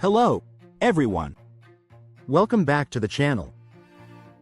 Hello, everyone. Welcome back to the channel.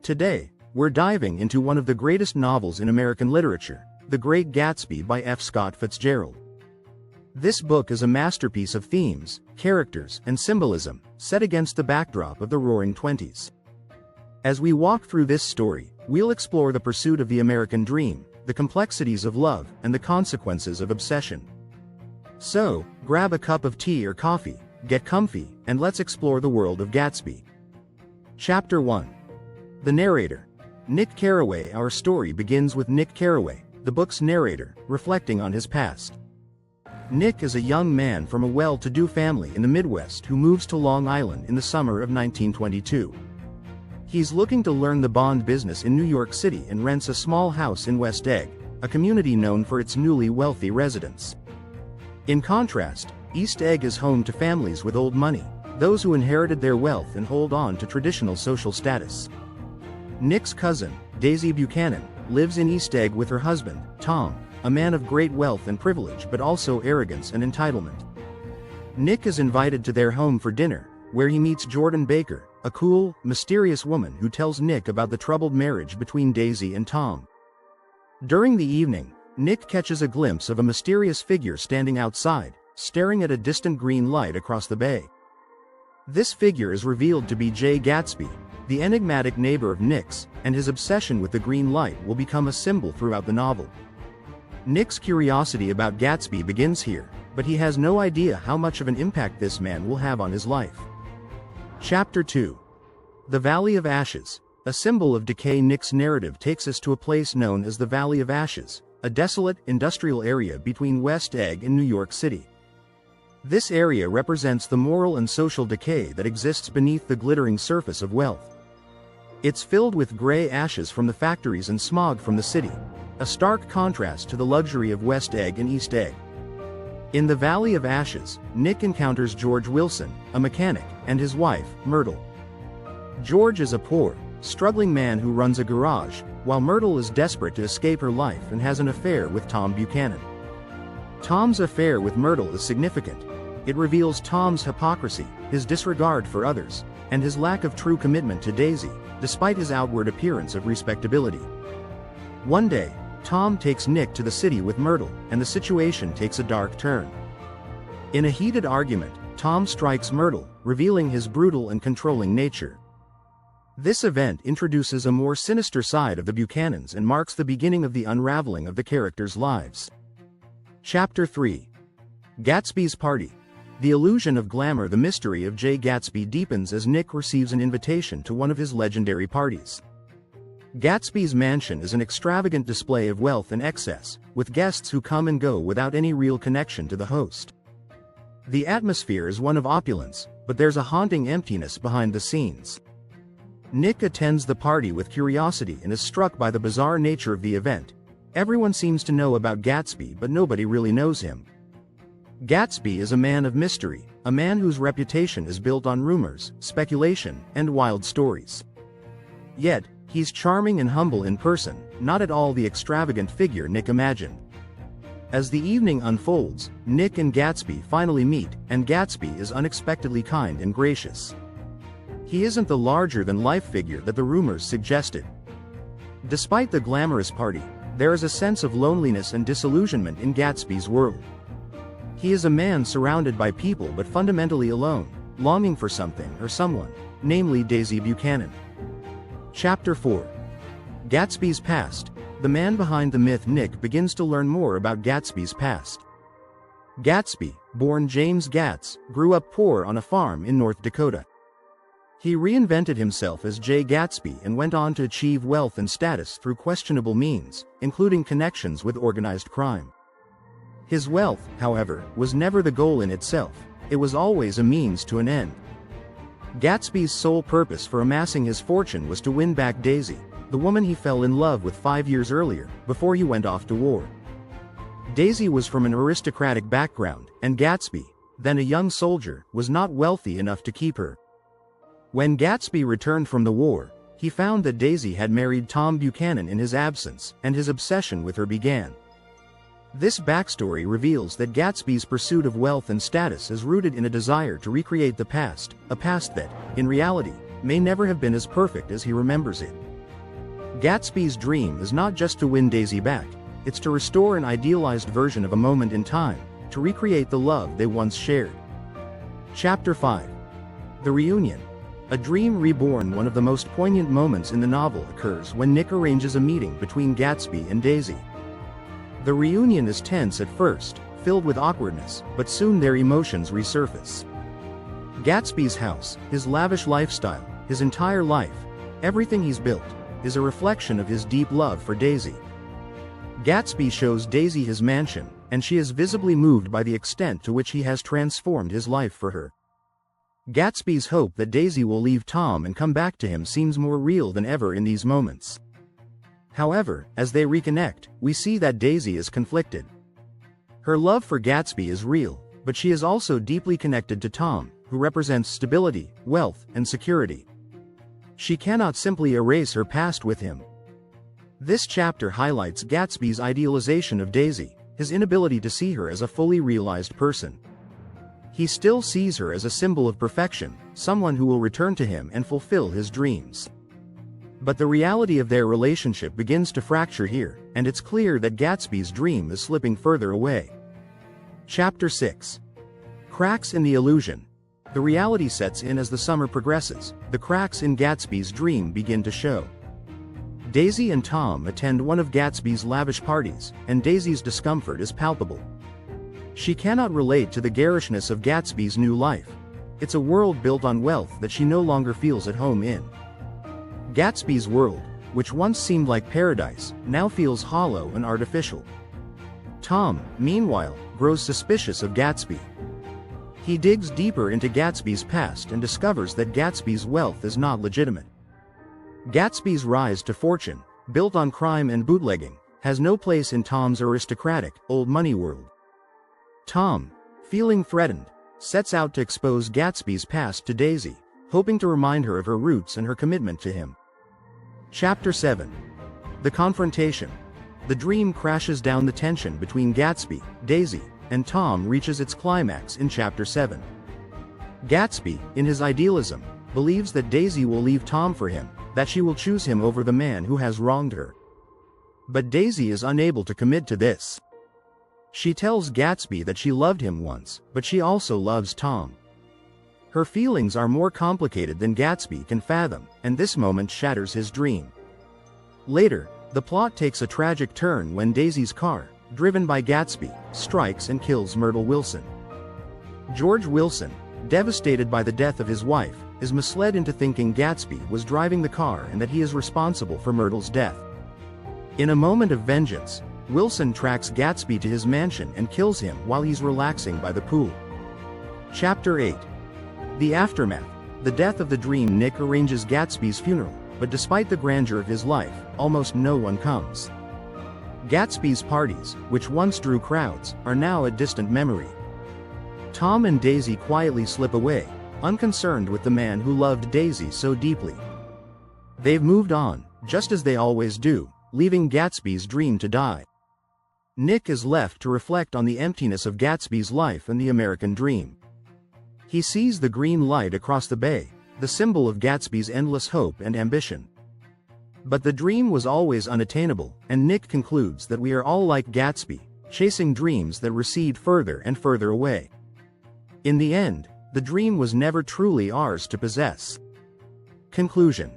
Today, we're diving into one of the greatest novels in American literature, The Great Gatsby by F. Scott Fitzgerald. This book is a masterpiece of themes, characters, and symbolism, set against the backdrop of the Roaring Twenties. As we walk through this story, we'll explore the pursuit of the American dream, the complexities of love, and the consequences of obsession. So, grab a cup of tea or coffee, get comfy, and let's explore the world of Gatsby. Chapter 1. The Narrator. Nick Carraway. Our story begins with Nick Carraway, the book's narrator, reflecting on his past. Nick is a young man from a well-to-do family in the Midwest who moves to Long Island in the summer of 1922. He's looking to learn the bond business in New York City and rents a small house in West Egg, a community known for its newly wealthy residents. In contrast, East Egg is home to families with old money, those who inherited their wealth and hold on to traditional social status. Nick's cousin, Daisy Buchanan, lives in East Egg with her husband, Tom, a man of great wealth and privilege but also arrogance and entitlement. Nick is invited to their home for dinner, where he meets Jordan Baker, a cool, mysterious woman who tells Nick about the troubled marriage between Daisy and Tom. During the evening, Nick catches a glimpse of a mysterious figure standing outside, staring at a distant green light across the bay. This figure is revealed to be Jay Gatsby, the enigmatic neighbor of Nick's, and his obsession with the green light will become a symbol throughout the novel. Nick's curiosity about Gatsby begins here, but he has no idea how much of an impact this man will have on his life. Chapter 2. The Valley of Ashes. A symbol of decay. Nick's narrative takes us to a place known as the Valley of Ashes, a desolate, industrial area between West Egg and New York City. This area represents the moral and social decay that exists beneath the glittering surface of wealth. It's filled with gray ashes from the factories and smog from the city, a stark contrast to the luxury of West Egg and East Egg. In the Valley of Ashes, Nick encounters George Wilson, a mechanic, and his wife, Myrtle. George is a poor, struggling man who runs a garage, while Myrtle is desperate to escape her life and has an affair with Tom Buchanan. Tom's affair with Myrtle is significant. It reveals Tom's hypocrisy, his disregard for others, and his lack of true commitment to Daisy, despite his outward appearance of respectability. One day, Tom takes Nick to the city with Myrtle, and the situation takes a dark turn. In a heated argument, Tom strikes Myrtle, revealing his brutal and controlling nature. This event introduces a more sinister side of the Buchanans and marks the beginning of the unraveling of the characters' lives. Chapter 3. Gatsby's Party. The illusion of glamour. The mystery of Jay Gatsby deepens as Nick receives an invitation to one of his legendary parties. Gatsby's mansion is an extravagant display of wealth and excess, with guests who come and go without any real connection to the host. The atmosphere is one of opulence, but there's a haunting emptiness behind the scenes. Nick attends the party with curiosity and is struck by the bizarre nature of the event. Everyone seems to know about Gatsby, but nobody really knows him. Gatsby is a man of mystery, a man whose reputation is built on rumors, speculation, and wild stories. Yet, he's charming and humble in person, not at all the extravagant figure Nick imagined. As the evening unfolds, Nick and Gatsby finally meet, and Gatsby is unexpectedly kind and gracious. He isn't the larger-than-life figure that the rumors suggested. Despite the glamorous party, there is a sense of loneliness and disillusionment in Gatsby's world. He is a man surrounded by people but fundamentally alone, longing for something or someone, namely Daisy Buchanan. Chapter 4. Gatsby's Past. The man behind the myth. Nick begins to learn more about Gatsby's past. Gatsby, born James Gatz, grew up poor on a farm in North Dakota. He reinvented himself as Jay Gatsby and went on to achieve wealth and status through questionable means, including connections with organized crime. His wealth, however, was never the goal in itself, it was always a means to an end. Gatsby's sole purpose for amassing his fortune was to win back Daisy, the woman he fell in love with 5 years earlier, before he went off to war. Daisy was from an aristocratic background, and Gatsby, then a young soldier, was not wealthy enough to keep her. When Gatsby returned from the war, he found that Daisy had married Tom Buchanan in his absence, and his obsession with her began. This backstory reveals that Gatsby's pursuit of wealth and status is rooted in a desire to recreate the past, a past that, in reality, may never have been as perfect as he remembers it. Gatsby's dream is not just to win Daisy back, it's to restore an idealized version of a moment in time, to recreate the love they once shared. Chapter 5. The Reunion. A dream reborn. One of the most poignant moments in the novel occurs when Nick arranges a meeting between Gatsby and Daisy. The reunion is tense at first, filled with awkwardness, but soon their emotions resurface. Gatsby's house, his lavish lifestyle, his entire life, everything he's built, is a reflection of his deep love for Daisy. Gatsby shows Daisy his mansion, and she is visibly moved by the extent to which he has transformed his life for her. Gatsby's hope that Daisy will leave Tom and come back to him seems more real than ever in these moments. However, as they reconnect, we see that Daisy is conflicted. Her love for Gatsby is real, but she is also deeply connected to Tom, who represents stability, wealth, and security. She cannot simply erase her past with him. This chapter highlights Gatsby's idealization of Daisy, his inability to see her as a fully realized person. He still sees her as a symbol of perfection, someone who will return to him and fulfill his dreams. But the reality of their relationship begins to fracture here, and it's clear that Gatsby's dream is slipping further away. Chapter 6. Cracks in the illusion. The reality sets in as the summer progresses. The cracks in Gatsby's dream begin to show. Daisy and Tom attend one of Gatsby's lavish parties, and Daisy's discomfort is palpable. She cannot relate to the garishness of Gatsby's new life. It's a world built on wealth that she no longer feels at home in. Gatsby's world, which once seemed like paradise, now feels hollow and artificial. Tom, meanwhile, grows suspicious of Gatsby. He digs deeper into Gatsby's past and discovers that Gatsby's wealth is not legitimate. Gatsby's rise to fortune, built on crime and bootlegging, has no place in Tom's aristocratic, old money world. Tom, feeling threatened, sets out to expose Gatsby's past to Daisy, hoping to remind her of her roots and her commitment to him. Chapter 7. The Confrontation. The dream crashes down. The tension between Gatsby, Daisy, and Tom reaches its climax in Chapter 7. Gatsby, in his idealism, believes that Daisy will leave Tom for him, that she will choose him over the man who has wronged her. But Daisy is unable to commit to this. She tells Gatsby that she loved him once, but she also loves Tom. Her feelings are more complicated than Gatsby can fathom, and this moment shatters his dream. Later, the plot takes a tragic turn when Daisy's car, driven by Gatsby, strikes and kills Myrtle Wilson. George Wilson, devastated by the death of his wife, is misled into thinking Gatsby was driving the car and that he is responsible for Myrtle's death. In a moment of vengeance, Wilson tracks Gatsby to his mansion and kills him while he's relaxing by the pool. Chapter 8. The Aftermath. The death of the dream. Nick arranges Gatsby's funeral, but despite the grandeur of his life, almost no one comes. Gatsby's parties, which once drew crowds, are now a distant memory. Tom and Daisy quietly slip away, unconcerned with the man who loved Daisy so deeply. They've moved on, just as they always do, leaving Gatsby's dream to die. Nick is left to reflect on the emptiness of Gatsby's life and the American dream. He sees the green light across the bay, the symbol of Gatsby's endless hope and ambition. But the dream was always unattainable, and Nick concludes that we are all like Gatsby, chasing dreams that recede further and further away. In the end, the dream was never truly ours to possess. Conclusion.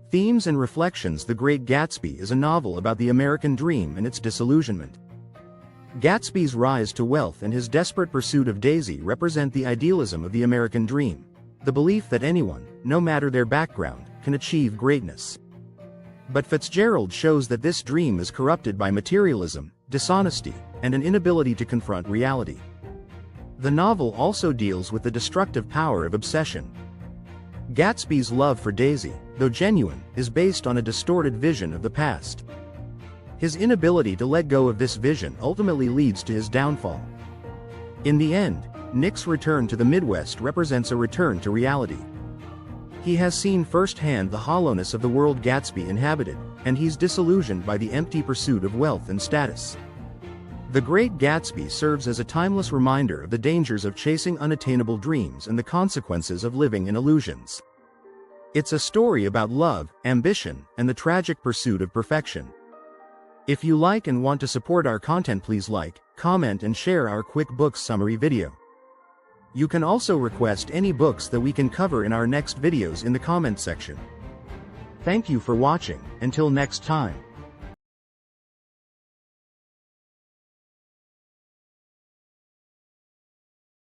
Themes and Reflections. The Great Gatsby is a novel about the American dream and its disillusionment. Gatsby's rise to wealth and his desperate pursuit of Daisy represent the idealism of the American dream, the belief that anyone, no matter their background, can achieve greatness. But Fitzgerald shows that this dream is corrupted by materialism, dishonesty, and an inability to confront reality. The novel also deals with the destructive power of obsession. Gatsby's love for Daisy, though genuine, is based on a distorted vision of the past. His inability to let go of this vision ultimately leads to his downfall. In the end, Nick's return to the Midwest represents a return to reality. He has seen firsthand the hollowness of the world Gatsby inhabited, and he's disillusioned by the empty pursuit of wealth and status. The Great Gatsby serves as a timeless reminder of the dangers of chasing unattainable dreams and the consequences of living in illusions. It's a story about love, ambition, and the tragic pursuit of perfection. If you like and want to support our content, please like, comment, and share our quick books summary video. You can also request any books that we can cover in our next videos in the comment section. Thank you for watching. Until next time.